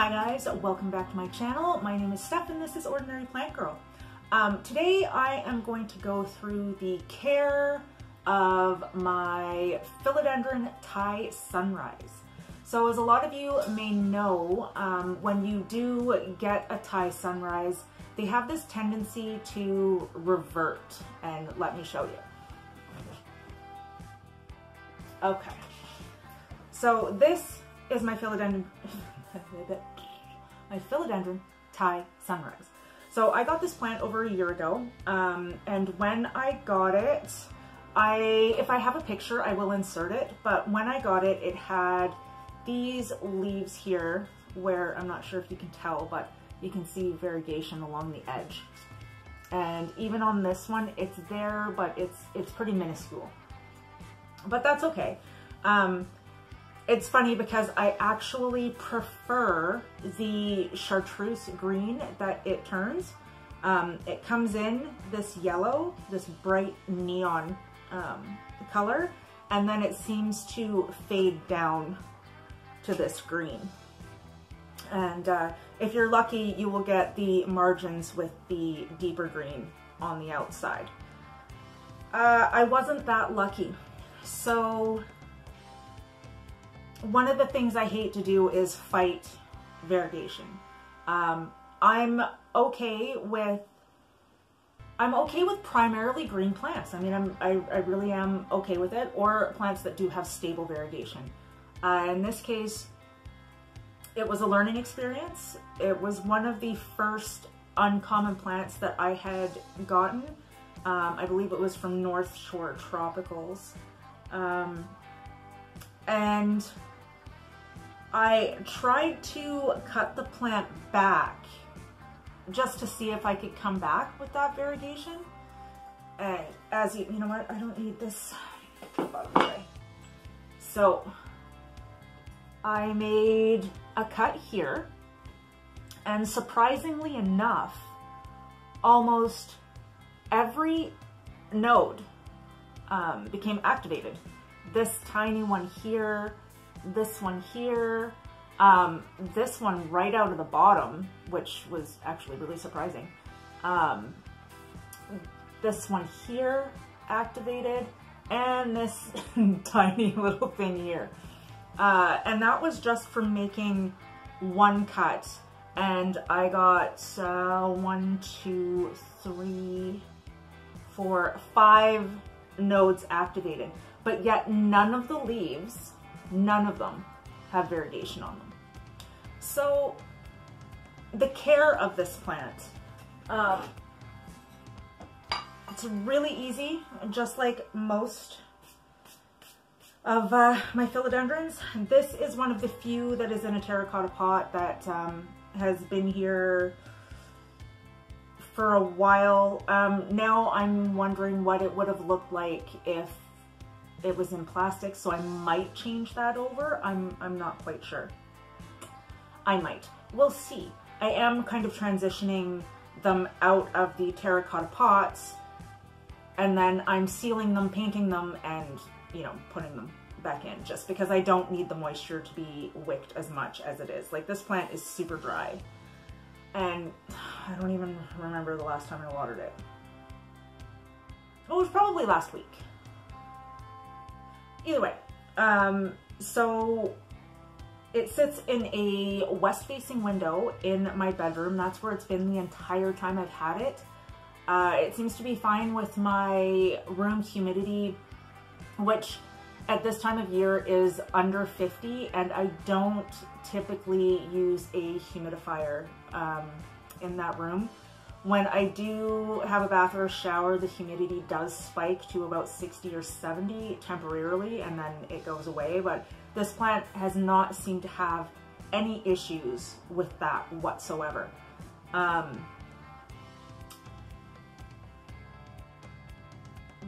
Hi guys, welcome back to my channel. My name is Steph and this is Ordinary Plant Girl. Today I am going to go through the care of my Philodendron Thai Sunrise. So as a lot of you may know, when you do get a Thai Sunrise, they have this tendency to revert, and let me show you. Okay, so this is my Philodendron Thai Sunrise. So I got this plant over a year ago, and when I got it, if I have a picture, I will insert it, but when I got it, it had these leaves here where, I'm not sure if you can tell, but you can see variegation along the edge. And even on this one, it's there, but it's pretty minuscule. But that's okay. It's funny because I actually prefer the chartreuse green that it turns. It comes in this yellow, this bright neon color, and then it seems to fade down to this green. And if you're lucky, you will get the margins with the deeper green on the outside. I wasn't that lucky. So one of the things I hate to do is fight variegation. I'm okay with primarily green plants. I mean, I really am okay with it, or plants that do have stable variegation. In this case, it was a learning experience. It was one of the first uncommon plants that I had gotten. I believe it was from North Shore Tropicals. And I tried to cut the plant back just to see if I could come back with that variegation. And as you know what, I don't need this out of the way. So I made a cut here, and surprisingly enough, almost every node became activated. This tiny one here, this one here, this one right out of the bottom, which was actually really surprising. This one here activated, and this tiny little thing here. And that was just from making one cut. And I got 1, 2, 3, 4, 5 nodes activated. But yet none of the leaves, none of them have variegation on them. So the care of this plant, it's really easy, just like most of my philodendrons. This is one of the few that is in a terracotta pot that has been here for a while. Now I'm wondering what it would have looked like if it was in plastic, so I might change that over. I'm not quite sure. I might. We'll see. I am kind of transitioning them out of the terracotta pots, and then I'm sealing them, painting them, and, you know, putting them back in, just because I don't need the moisture to be wicked as much as it is. Like, this plant is super dry, and I don't even remember the last time I watered it. It was probably last week. Either way, so it sits in a west-facing window in my bedroom. That's where it's been the entire time I've had it. It seems to be fine with my room humidity, which at this time of year is under 50, and I don't typically use a humidifier in that room. When I do have a bath or a shower, the humidity does spike to about 60 or 70 temporarily, and then it goes away. But this plant has not seemed to have any issues with that whatsoever.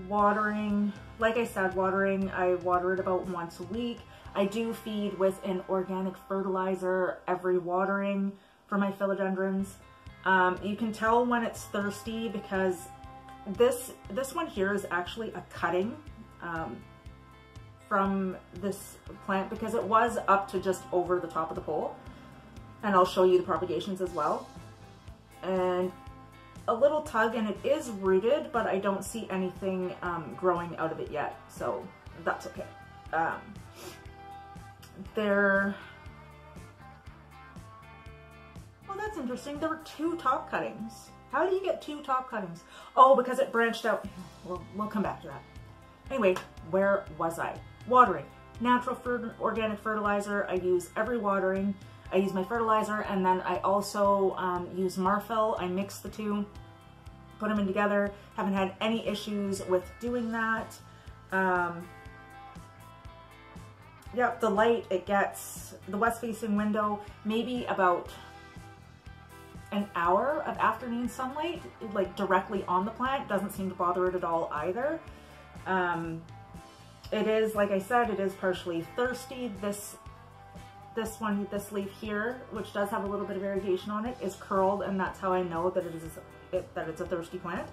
Watering, like I said, I water it about once a week. I do feed with an organic fertilizer every watering for my philodendrons. You can tell when it's thirsty because this one here is actually a cutting from this plant because it was up to just over the top of the pole. and I'll show you the propagations as well. And a little tug, and it is rooted, but I don't see anything growing out of it yet, so that's okay. Well, that's interesting. There were 2 top cuttings. How do you get 2 top cuttings? Oh, because it branched out. We'll come back to that. Anyway, where was I? Watering. Natural organic fertilizer. I use every watering. I use my fertilizer, and then I also use Marfil. I mix the 2, put them in together. Haven't had any issues with doing that. Yep, the light, it gets the west-facing window, maybe about an hour of afternoon sunlight, like directly on the plant. Doesn't seem to bother it at all either. It is, like I said, it is partially thirsty. This leaf here, which does have a little bit of variegation on it, is curled, and that's how I know that it's a thirsty plant.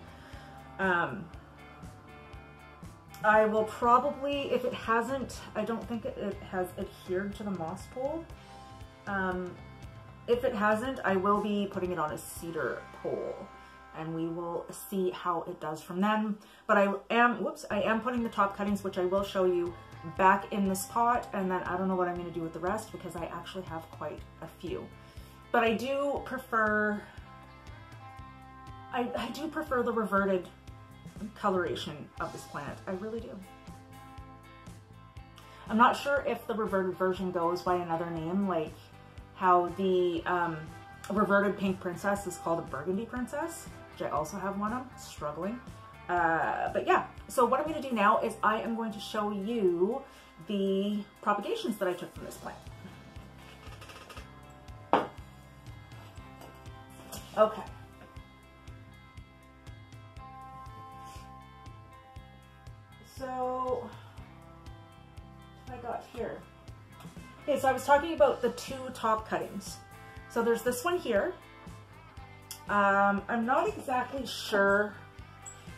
I will probably, if it hasn't, I don't think it has adhered to the moss pole. If it hasn't, I will be putting it on a cedar pole, and we will see how it does from then. But I am putting the top cuttings, which I will show you, back in this pot, and then I don't know what I'm going to do with the rest because I actually have quite a few. But I do prefer, I do prefer the reverted coloration of this plant. I really do. I'm not sure if the reverted version goes by another name, like how the reverted pink princess is called a burgundy princess, which I also have one of, struggling. But yeah, so what I'm going to do now is I am going to show you the propagations that I took from this plant. Okay. So, what I got here. Okay, so I was talking about the 2 top cuttings. So there's this one here. I'm not exactly sure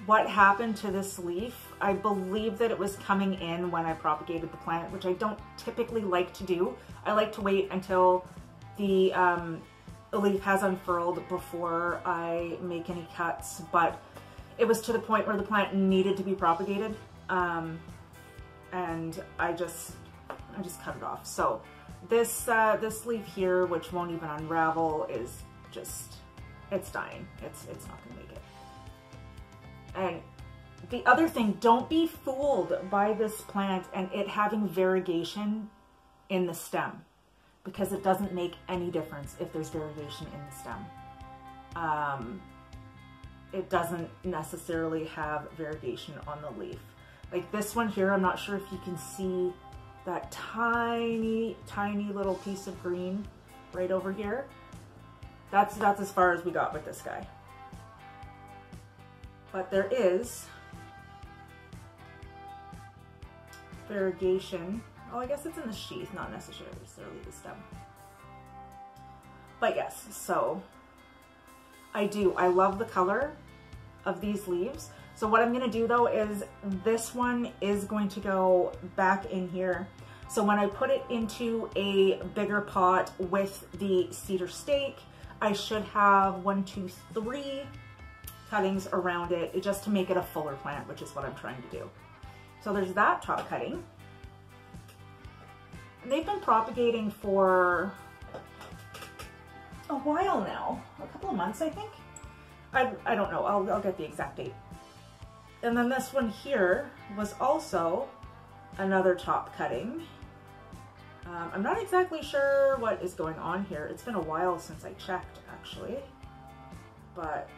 what happened to this leaf. I believe that it was coming in when I propagated the plant, which I don't typically like to do. I like to wait until the leaf has unfurled before I make any cuts, but it was to the point where the plant needed to be propagated, and I just cut it off. So this this leaf here, which won't even unravel, is just, it's dying. It's not gonna make it. And the other thing, don't be fooled by this plant and it having variegation in the stem, because it doesn't make any difference if there's variegation in the stem. It doesn't necessarily have variegation on the leaf. Like this one here, I'm not sure if you can see that tiny, tiny little piece of green right over here. That's as far as we got with this guy. But there is variegation. Oh, I guess it's in the sheath, not necessarily the stem. But yes, so I love the color of these leaves. So what I'm gonna do though is this one is going to go back in here. So when I put it into a bigger pot with the cedar stake, I should have 1, 2, 3 cuttings around it just to make it a fuller plant, which is what I'm trying to do. So there's that top cutting. And they've been propagating for a while now, a couple of months, I think. I don't know, I'll get the exact date. And then this one here was also another top cutting. I'm not exactly sure what is going on here. It's been a while since I checked, actually. But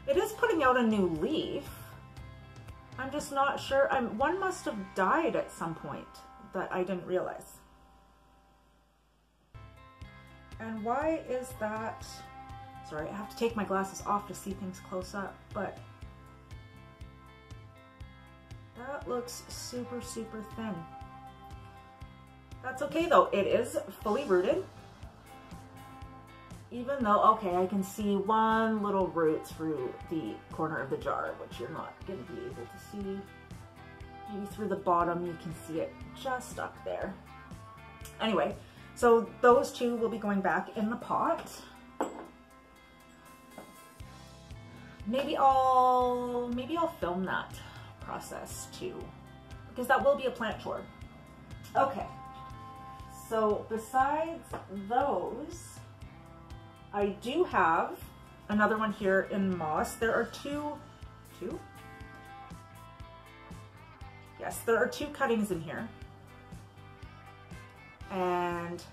it is putting out a new leaf. I'm just not sure. One must have died at some point that I didn't realize. And why is that? Sorry, I have to take my glasses off to see things close up, but that looks super, super thin. That's okay though, it is fully rooted. Even though, okay, I can see one little root through the corner of the jar, which you're not going to be able to see. maybe through the bottom, you can see it just up there. Anyway, so those two will be going back in the pot. Maybe I'll film that process too, because that will be a plant tour. Okay, so besides those, I do have another one here in moss. There are two? Yes, there are two cuttings in here. And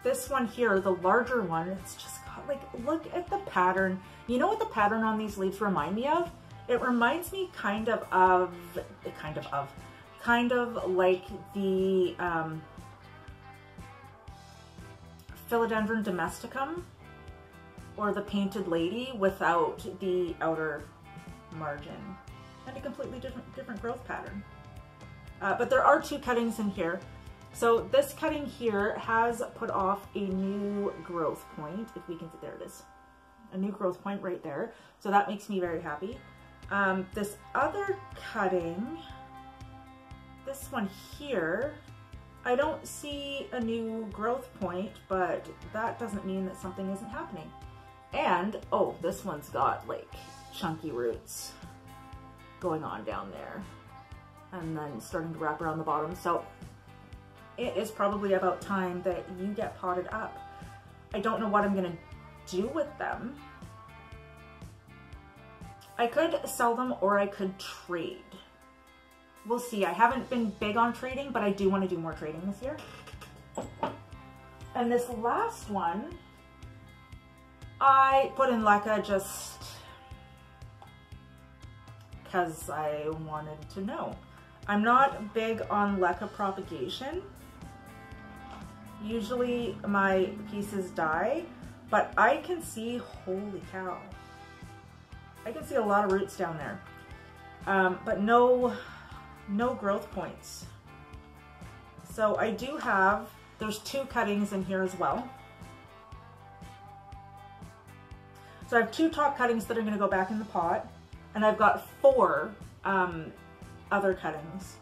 this one here, the larger one, it's just got like, look at the pattern. You know what the pattern on these leaves remind me of? It reminds me kind of like the Philodendron domesticum, or the painted lady without the outer margin, and a completely different growth pattern. But there are two cuttings in here. So this cutting here has put off a new growth point. If we can see, there it is. A new growth point right there. So that makes me very happy. This other cutting, this one here, I don't see a new growth point, but that doesn't mean that something isn't happening. And, oh, this one's got like chunky roots going on down there and then starting to wrap around the bottom. So it is probably about time that you get potted up. I don't know what I'm gonna do with them. I could sell them or I could trade. We'll see. I haven't been big on trading, but I do want to do more trading this year. And this last one, I put in LECA just because I wanted to know. I'm not big on LECA propagation. Usually my pieces die, but I can see, holy cow, I can see a lot of roots down there, but no growth points. So I do have, there's two cuttings in here as well. So I have two top cuttings that are going to go back in the pot, and I've got four other cuttings.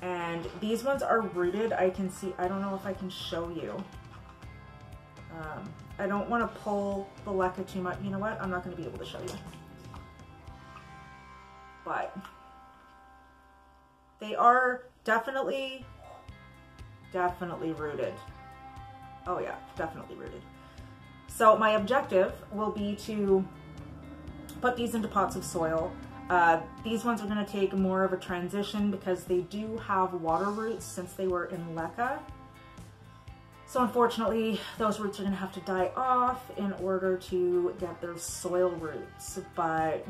And these ones are rooted. I can see, I don't know if I can show you. I don't want to pull the LECA too much. You know what? I'm not going to be able to show you. But they are definitely rooted. Oh yeah, definitely rooted. So my objective will be to put these into pots of soil. These ones are going to take more of a transition because they do have water roots since they were in LECA. So unfortunately, those roots are going to have to die off in order to get their soil roots, but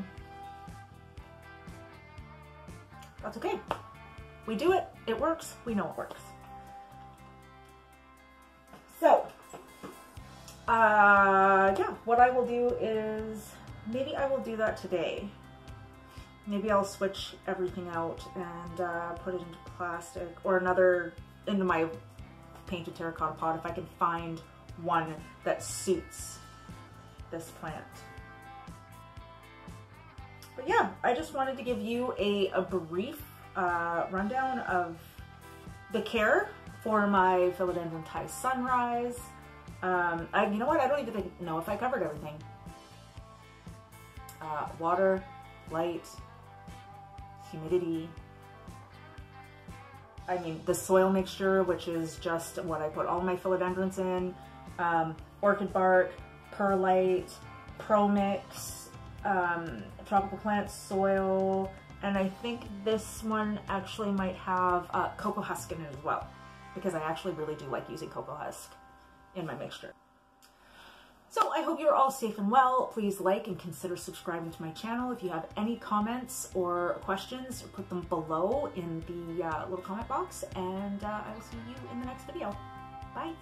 that's okay. We do it, it works, we know it works. So, yeah, what I will do is, maybe I will do that today. Maybe I'll switch everything out and put it into plastic or into my painted terracotta pot if I can find one that suits this plant. But yeah, I just wanted to give you a brief rundown of the care for my Philodendron Thai Sunrise. You know what? I don't even know if I covered everything. Water, light, humidity. I mean, the soil mixture, which is just what I put all my philodendrons in, orchid bark, perlite, ProMix, tropical plant soil, and I think this one actually might have cocoa husk in it as well, because I actually really do like using cocoa husk in my mixture. So I hope you're all safe and well. Please like and consider subscribing to my channel. If you have any comments or questions, put them below in the little comment box, and I will see you in the next video. Bye.